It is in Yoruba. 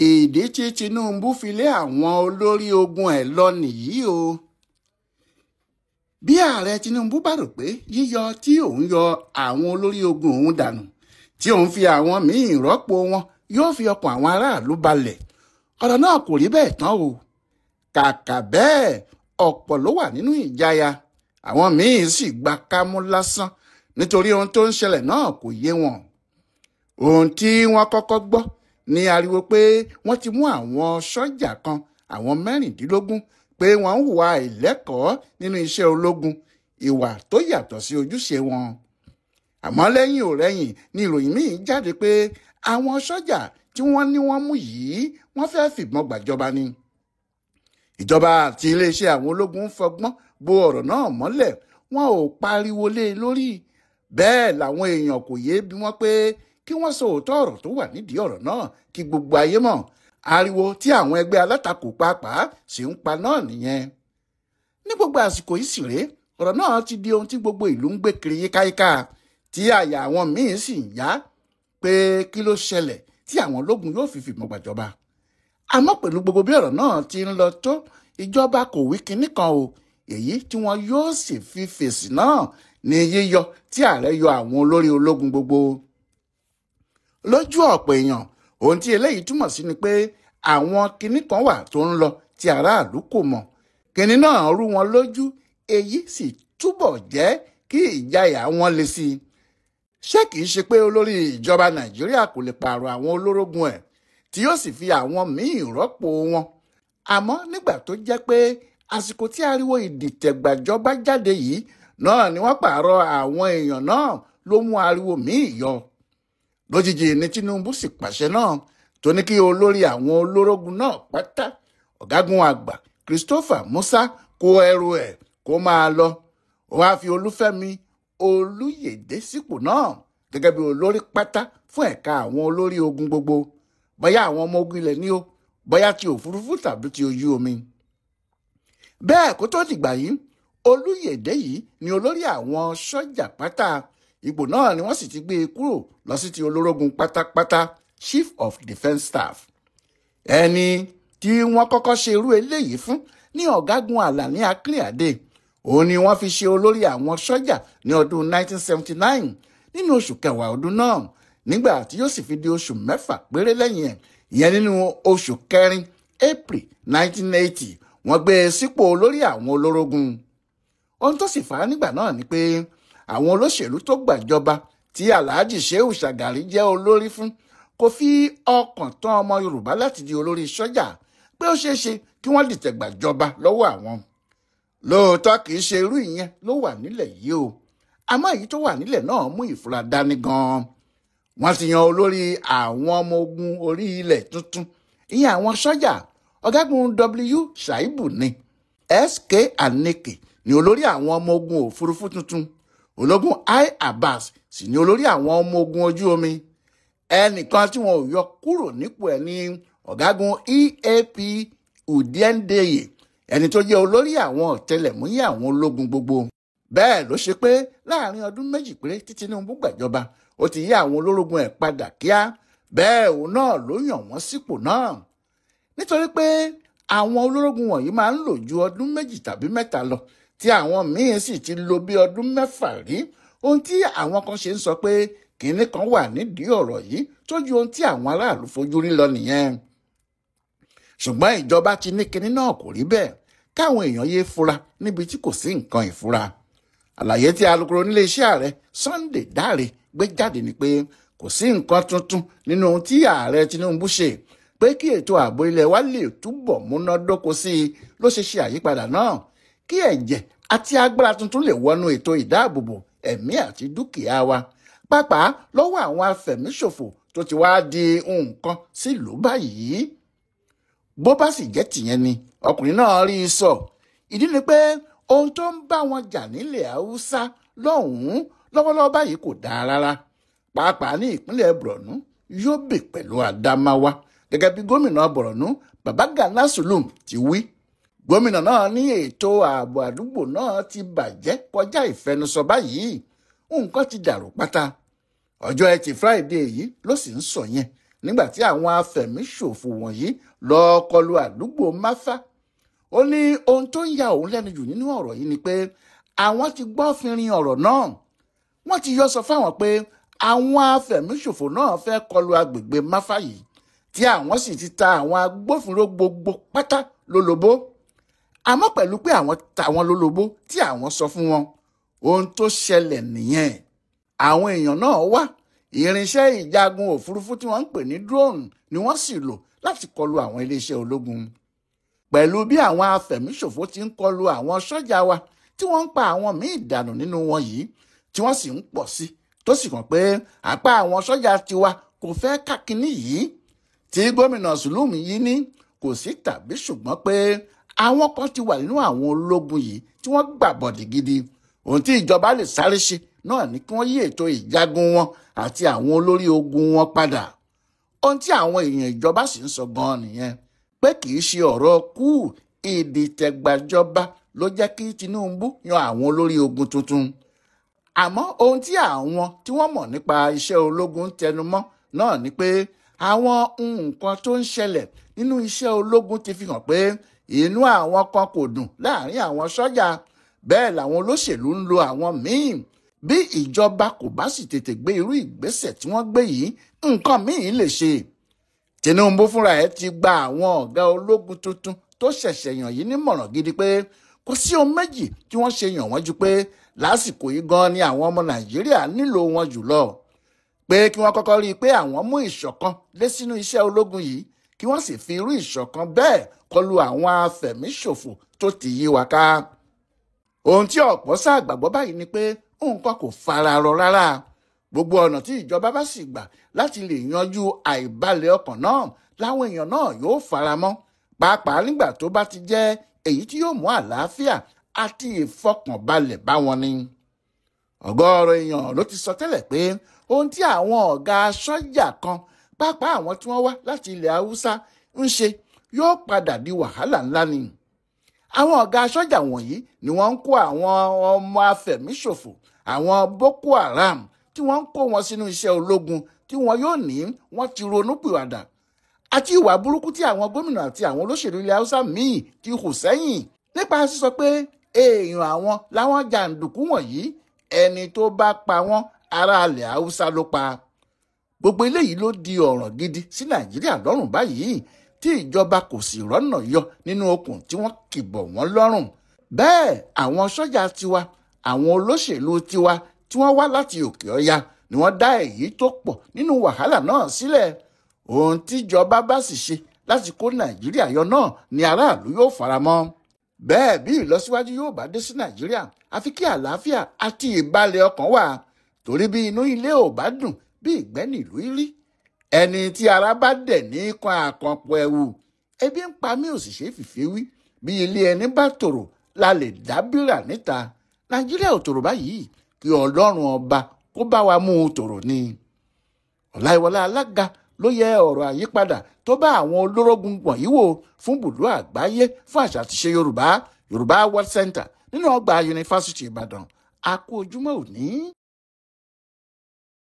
ìdí tí Tinubu fi lé àwọn olórí ogun ẹ̀ lọ nìyí o. Bí ààrẹ Tinubu bá rò pé yíyọ tí òun yọ àwọn olórí ogun òun dànù tí òun fi àwọn míì rọ́pò wọn yóò fi ọkàn àwọn aráàlú balẹ̀, ọ̀rọ̀ náà kò rí bẹ́ẹ̀ tán o. Kàkà bẹ́ẹ̀, ọ̀pọ̀ ló wà nínú ìjáyà, àwọn míì sì gba kámú lásán nítorí ohun tó ń ṣẹlẹ̀ náà kò yé wọn. Ohun tí wọ́n kọ́kọ́ gbọ́ ní ariwo pé wọ́n ti mú àwọn sọ́jà kan, àwọn 16, pé wọ́n ń hùwà àìlẹ́kọ̀ọ́ nínú iṣẹ́ ológun, ìwà tó yàtọ̀ sí ojúṣe wọn. Àmọ́ lẹ́yìn ò rẹ́yìn ni ìròyìn míì jáde pé àwọn sọ́jà tí wọ́n ní wọ́n mú yìí wọ́n fẹ́ fìbọn gbàjọba ni. Ìjọba àti iléeṣẹ́ àwọn ológun fọgbọ́n bo ọ̀rọ̀ náà mọ́lẹ̀, wọn ò pariwo lé e lórí. Bẹ́ẹ̀ làwọn èèyàn kò yé bí wọ́n pé kí wọ́n sọ òótọ́ ọ̀rọ̀ tó wà nídìí ọ̀rọ̀ náà kí gbogbo ayé mọ̀. Ariwo tí àwọn ẹgbẹ́ alátakò pàápàá sì ń pa náà nìyẹn. Ní gbogbo àsìkò yìí sì rèé, ọ̀rọ̀ náà ti di ohun tí gbogbo ìlú ń gbé kiri yíkáyíká, tí àyà àwọn míín sì ń yá pé kí ló ṣẹlẹ̀ tí àwọn ológun yóò fi fìbọn gbàjọba. Àmọ́ pẹ̀lú gbogbo bí ọ̀rọ̀ náà ti ń lọ tó, ìjọba kò wí kinní kan o. Èyí tí wọn yóò sì fi fèsì náà ní yíyọ tí ààrẹ yọ àwọn olórí ológun gbogbo. Lójú ọ̀pọ̀ èèyàn, ohun tí eléyìí túmọ̀ sí ni pé àwọn kinní kan wà tó ń lọ tí aráàlú kò mọ̀. Kinní náà rú wọn lójú, èyí sì túbọ̀ jẹ́ kí ìjayà wọn le sí i. Ṣé kìí ṣe pé olórí ìjọba Nàìjíríà kò lè pààrọ̀ àwọn olórógun ẹ̀ tí yóò sì fi àwọn míì rọ́pò wọn? Àmọ́ nígbà tó jẹ́ pé àsìkò tí ariwo ìdìtẹ̀gbàjọba jáde yìí náà ni wọ́n pààrọ̀ àwọn èèyàn náà ló mú ariwo míì yọ. Lójijì ní Tinubu sì pàṣẹ náà tó ní kí olórí àwọn olórógun náà pátá, ọ̀gágun àgbà Christopher Musa, kó ẹrù ẹ̀ kó máa lọ. Ó wáá fi Olúfẹ́mi Olúyèdé sípò náà gẹ́gẹ́ bí olórí pátá fún ẹ̀ka àwọn olórí ogun gbogbo, bóyá àwọn ọmọ ogun ilẹ̀ ni o, bóyá ti òfurufú tàbí ti ojú omi. Bẹ́ẹ̀ kó tó dìgbà yìí, Olúyèdé yìí ni olórí àwọn sọ́jà pátá. Ipò náà ni wọ́n sì ti gbé e kúrò lọ sí ti olórógun pátápátá, Chief of Defence Staff. Ẹni tí wọ́n kọ́kọ́ ṣe irú eléyìí fún ní ọ̀gágun Àlàní Akínládé. Òun ni wọ́n fi ṣe olórí àwọn sọ́jà ní ọdún 1979 nínú oṣù kẹwàá ọdún náà, nígbà tí yóò sì fi di oṣù 6 péré lẹ́yìn ẹ̀, ìyẹn nínú oṣù kẹrin April 1980, wọ́n gbé e sípò olórí àwọn olórógun. Ohun tó sì fà á nígbà náà ni pé àwọn olóṣèlú tó gbàjọba tí Alhaji Shehu Shagari jẹ́ olórí fún kò fi ọkàn tán ọmọ Yorùbá láti di olórí sọ́jà, pé ó ṣeé ṣe kí wọ́n dìtẹ̀ gbàjọba lọ́wọ́ àwọn. Lóòótọ́ kìí ṣe irú ìyẹn ló wà nílẹ̀ yìí o, àmọ́ èyí tó wà nílẹ̀ náà mú ìfura dání gan-an. Wọ́n ti yan olórí àwọn ọmọ ogun orí ilẹ̀ tuntun, ìyẹn àwọn sọ́jà. Ọ̀gágun W. Shaibu ni. S.K. Aneke ni olórí àwọn ọmọ ogun òfurufú tuntun. Ológun I. Abbas sì ni olórí àwọn ọmọ ogun ojú omi. Ẹnìkan tí wọn ò yọ kúrò nípò ẹ̀ ní ọ̀gágun E.A.P. Udiendeye, ẹni tó jẹ́ olórí àwọn ọ̀tẹlẹ̀múyẹ́ àwọn ológun gbogbo. Bẹ́ẹ̀ ló ṣe pé láàrin ọdún 2 péré tí Tinubu gbàjọba, ó ti yí àwọn olórógun ẹ̀ padà kíá. Bẹ́ẹ̀ òun náà ló yàn wọ́n sípò náà. Nítorí pé àwọn olórógun wọ̀nyí máa ń lò ju ọdún 2 tàbí 3 lọ, tí àwọn míín sì ti lò bí ọdún 6 rí. Ohun tí àwọn kan ṣe ń sọ pé kinní kan wà nídìí ọ̀rọ̀ yìí tó ju ohun tí àwọn aráàlú fojú rí lọ nìyẹn. Ṣùgbọ́n ìjọba ti ní kinní náà kò rí bẹ́ẹ̀, káwọn èèyàn yéé fura níbi tí kò sí nǹkan ìfura. Àlàyé tí alukoro nílé iṣẹ́ ààrẹ Sunday Dáre gbé jáde ni pé kò sí nǹkan tuntun nínú ohun tí ààrẹ Tinubu ṣe, pé kí ètò ààbò ilẹ̀ wa lè túbọ̀ múnádóko sí i ló ṣe àyípadà náà, kí ẹ̀jẹ̀ àti agbára tuntun lè wọnú ètò ìdáàbòbò ẹ̀mí àti dúkìá wa, pàápàá lọ́wọ́ àwọn afẹ̀míṣòfò tó ti wá di nǹkan sílùú báyìí. Bó bá sì jẹ́ tìyẹn ni ọkùnrin náà rí i sọ. Ìdí ni pé ohun tó ń bá wọn jà nílẹ̀ Haúsá lọ́hùn-ún lọ́wọ́lọ́wọ́ báyìí kò dáa rárá, pàápàá ní ìpínlẹ̀ Borno, Yobe pẹ̀lú Adamawa, gẹ́gẹ́ bí gómìnà Borno Babagana Zulum ti wí. Gómìnà náà ní ètò ààbò àdúgbò náà ti bàjẹ́ kọjá ìfẹnusọ báyìí, nǹkan ti dàrú pátá. Ọjọ́ Ẹtì Friday yìí ló sì ń sọ yẹn nígbà tí àwọn afẹ̀míṣòfò wọ̀nyí lọ kọlu àdúgbò Máfá. Ó ní ohun tó ń ya òun lẹ́nu jù nínú ọ̀rọ̀ yìí ni pé àwọn ti gbọ́ fínrin ọ̀rọ̀ náà. Wọ́n ti yọ sọ fáwọn pé àwọn afẹ̀míṣòfò náà fẹ́ kọlu agbègbè Máfá yìí, tí àwọn sì ti ta àwọn agbófinró gbogbo pátá lólobó. Àmọ́ pẹ̀lú pé àwọn ta wọn lólobó tí àwọn sọ fún wọn, ohun tó ṣẹlẹ̀ nìyẹn. Àwọn èèyàn náà wá, irinṣẹ́ ìjagun òfurufú tí wọ́n ń pè ní drone ni wọ́n sì lò láti kọlu àwọn iléeṣẹ́ ológun. Pẹ̀lú bí àwọn afẹ̀míṣòfò ti ń kọlu àwọn sọ́jà wa tí wọ́n ń pa àwọn míì dànù nínú wọn yìí, tí wọ́n sì ń pọ̀ sí, tó sì kàn pé apá àwọn sọ́jà tiwa kò fẹ́ kákínní yìí, tí gómìnà Sùlùmí yìí ní kò sí tàbí ṣùgbọ́n pé àwọn kan ti wà nínú àwọn ológun yìí tí wọ́n gbàbọ̀dì gidi. Ohun tí ìjọba lè sáré ṣe náà ni kí wọ́n yí ètò ìjagun wọn àti àwọn olórí ogun wọn padà. Ohun tí àwọn èèyàn ìjọba sì ń sọ gan-an nìyẹn, pé kì í ṣe ọ̀rọ̀ kú ìdìtẹ̀gbàjọba ló jẹ́ kí Tinubu yan àwọn olórí ogun tuntun. Àmọ́ ohun tí àwọn tí wọ́n mọ̀ nípa iṣẹ́ ológun tẹnumọ́ náà ni pé àwọn nǹkan tó ń ṣẹlẹ̀ nínú iṣẹ́ ológun ti fi hàn pé inú àwọn kan kò dùn láàrin àwọn sọ́jà, bẹ́ẹ̀ làwọn olóṣèlú ń lo àwọn míì. Bí ìjọba kò bá sì tètè gbé irú ìgbésẹ̀ tí wọ́n gbé yìí, nǹkan míì lè ṣe. Tinubu fúnra ẹ̀ ti gba àwọn ọ̀gá ológun tuntun tó ṣẹ̀ṣẹ̀ yàn yìí nímọ̀ràn gidi pé kò sí ohun méjì tí wọ́n ṣe yàn wọ́n ju pé lásìkò yìí gan ni àwọn ọmọ Nàìjíríà nílò wọn jùlọ. Pé kí wọ́n kọ́kọ́ rí i pé àwọn mú ìṣọ̀kan lé sínú iṣẹ́ ológun yìí, kí wọ́n sì fi irú ìṣọ̀kan bẹ́ẹ̀ kọlu àwọn afẹ̀míṣòfò tó ti yí wa ká. Ohun tí ọ̀pọ̀ ṣàgbàgbọ́ báyìí ni pé nǹkan kò fara rọ rárá. Gbogbo ọ̀nà tí ìjọba bá sì gbà láti lè yanjú àìbalẹ̀ ọkàn náà láwọn èèyàn náà yóò fara mọ́, pàápàá nígbà tó bá ti jẹ́ èyí tí yóò mú àlàáfíà àti ìfọkànbalẹ̀ bá wọn ni. Ọ̀gọ̀ọ̀rọ̀ èèyàn ló ti sọ tẹ́lẹ̀ pé ohun tí àwọn ọ̀gá sọ́jà kan, pàápàá àwọn tí wọ́n wá láti ilẹ̀ Haúsá ń ṣe yóò padà di wàhálà ńlá ni. Àwọn ọ̀gá sọ́jà wọ̀nyí ni wọ́n ń kó àwọn ọmọ afẹ̀míṣòfò, àwọn Boko Haram, tí wọ́n ń kó wọn sínú iṣẹ́ ológun tí wọn yóò ní wọ́n ti ronúpìwàdà, àti ìwà burúkú tí àwọn gómìnà àti àwọn olóṣèlú ilẹ̀ Haúsá míì ti hù sẹ́yìn nípa sísọ pé èèyàn àwọn láwọn jàǹdùkú wọ̀nyí, ẹni tó bá pa wọ́n ará ilẹ̀ Haúsá ló pa. Gbogbo eléyìí ló di ọ̀ràn gidi sí Nàìjíríà lọ́rùn báyìí, tí ìjọba kò sì rọ́nà yọ nínú okùn tí wọ́n kìbọ̀ wọ́n lọ́rùn. Bẹ́ẹ̀ àwọn sọ́jà tiwa, àwọn olóṣèlú tiwa tí wọ́n wá láti òkè ọya ni wọ́n dá èyí tó pọ̀ nínú wàhálà náà sílẹ̀. Ohun tíjọba bá sì ṣe láti kó Nàìjíríà yọ náà ni aráàlú yóò faramọ́. Bẹ́ẹ̀ bí ìlọsíwájú yóò bá dé sí Nàìjíríà, àfi kí àlàáfíà àti ìbalẹ̀ ọkàn wà, torí bí inú ilé ò bá dùn bí ìgbẹ́ nílùú rí. Ẹni tí ara bá dẹ̀ ní kan àkànpọ̀ ẹ̀wù, ebi ń pa mí ò sì ṣe fìfé wí. Bí ilé ẹni bá tòrò la lè dábìrà níta. Nàìjíríà ò tòrò báyìí, kí Ọlọ́run ọba kó bá wa mú un tòrò ni. Ọláìwọlá Alága ló yẹ ọ̀rọ̀ àyípadà tó bá àwọn olórógun wọ̀nyí wò fún bùdó àgbáyé fún àṣà àti ṣe Yorùbá World Center nínú ọgbà Yunifásítì Ìbàdàn. A kú ojúmọ́ òní.